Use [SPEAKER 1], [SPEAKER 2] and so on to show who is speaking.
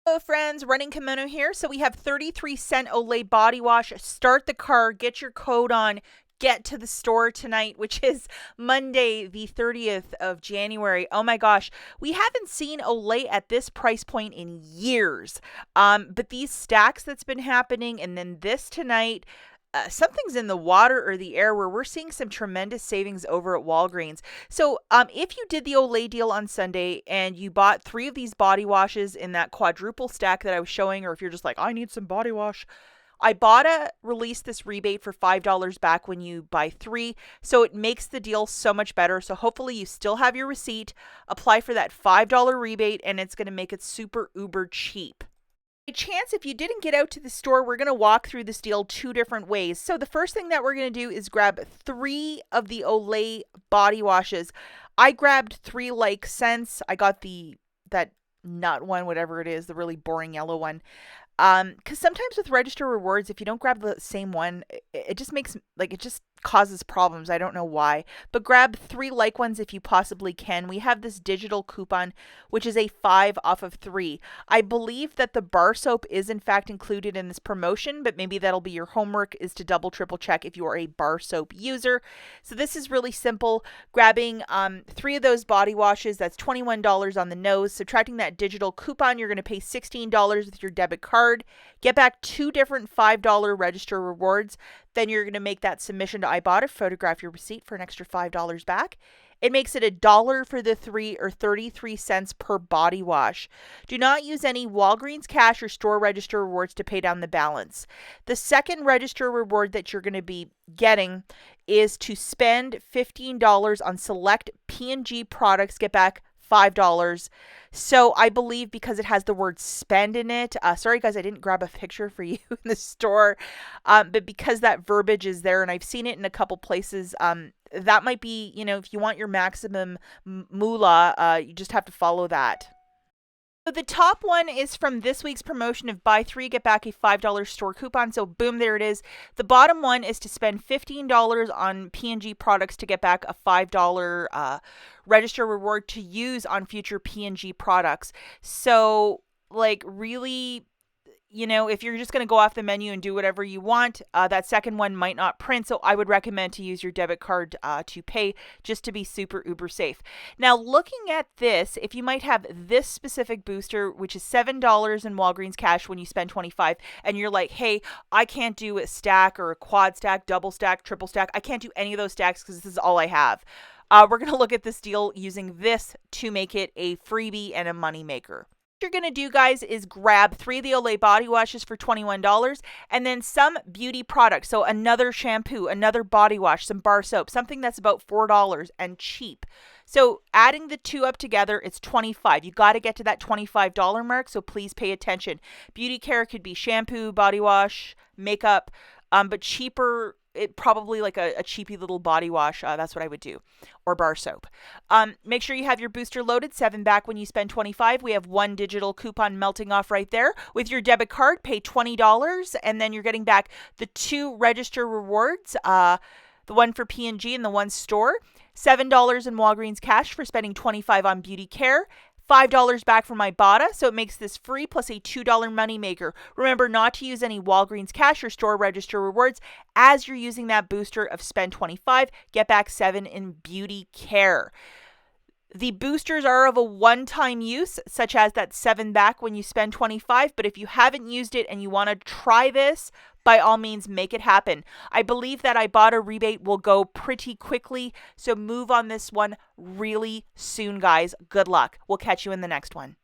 [SPEAKER 1] Hello friends, Running Kimono here. So we have 33-cent Olay body wash. Start the car, get your coat on, get to the store tonight, which is Monday, the 30th of January. Oh my gosh, we haven't seen Olay at this price point in years. But these stacks that's been happening, and then this tonight, something's in the water or the air where we're seeing some tremendous savings over at Walgreens. So, if you did the Olay deal on Sunday and you bought 3 of these body washes in that quadruple stack that I was showing, or if you're just like, I need some body wash, IBOTTA released this rebate for $5 back when you buy 3. So it makes the deal so much better. So hopefully you still have your receipt, apply for that $5 rebate, and it's going to make it super uber cheap. By chance, if you didn't get out to the store, we're going to walk through this deal 2 different ways. So the first thing that we're going to do is grab 3 of the Olay body washes. I grabbed 3 like scents. I got that nut one, whatever it is, the really boring yellow one. Because sometimes with register rewards, if you don't grab the same one, it just makes, like, it just causes problems. I don't know why. But grab 3 like ones if you possibly can. We have this digital coupon, which is a 5 off of 3. I believe that the bar soap is in fact included in this promotion, but maybe that'll be your homework, is to double triple check if you are a bar soap user. So this is really simple. Grabbing 3 of those body washes, that's $21 on the nose. Subtracting that digital coupon, you're going to pay $16 with your debit card. Get back 2 different $5 register rewards. Then you're going to make that submission to IBOTTA, photograph your receipt for an extra $5 back. It makes it $1 for the 3, or 33 cents per body wash. Do not use any Walgreens cash or store register rewards to pay down the balance. The second register reward that you're going to be getting is to spend $15 on select P&G products, get back $5. So I believe because it has the word spend in it, sorry guys, I didn't grab a picture for you in the store, but because that verbiage is there and I've seen it in a couple places, that might be, if you want your maximum moolah, you just have to follow that. So the top one is from this week's promotion of buy 3, get back a $5 store coupon. So boom, there it is. The bottom one is to spend $15 on P&G products to get back a $5 register reward to use on future P&G products. So, like, really, if you're just going to go off the menu and do whatever you want, that second one might not print. So I would recommend to use your debit card to pay, just to be super uber safe. Now, looking at this, if you might have this specific booster, which is $7 in Walgreens cash when you spend $25, and you're like, hey, I can't do a stack or a quad stack, double stack, triple stack. I can't do any of those stacks because this is all I have. We're going to look at this deal using this to make it a freebie and a money maker. You're going to do, guys, is grab 3 of the Olay body washes for $21, and then some beauty products. So another shampoo, another body wash, some bar soap, something that's about $4 and cheap. So adding the 2 up together, it's $25. You got to get to that $25 mark, so please pay attention. Beauty care could be shampoo, body wash, makeup, but cheaper, it probably like a cheapy little body wash. That's what I would do, or bar soap. Make sure you have your booster loaded, 7 back when you spend $25. We have 1 digital coupon melting off right there. With your debit card, pay $20, and then you're getting back the 2 register rewards, the one for P&G and the one store. $7 in Walgreens cash for spending $25 on beauty care. $5 back from IBOTTA, so it makes this free plus a $2 money maker. Remember not to use any Walgreens cash or store register rewards as you're using that booster of spend 25, get back 7 in beauty care. The boosters are of a one-time use, such as that 7 back when you spend 25, but if you haven't used it and you want to try this, by all means, make it happen. I believe that IBOTTA rebate will go pretty quickly, so move on this one really soon, guys. Good luck. We'll catch you in the next one.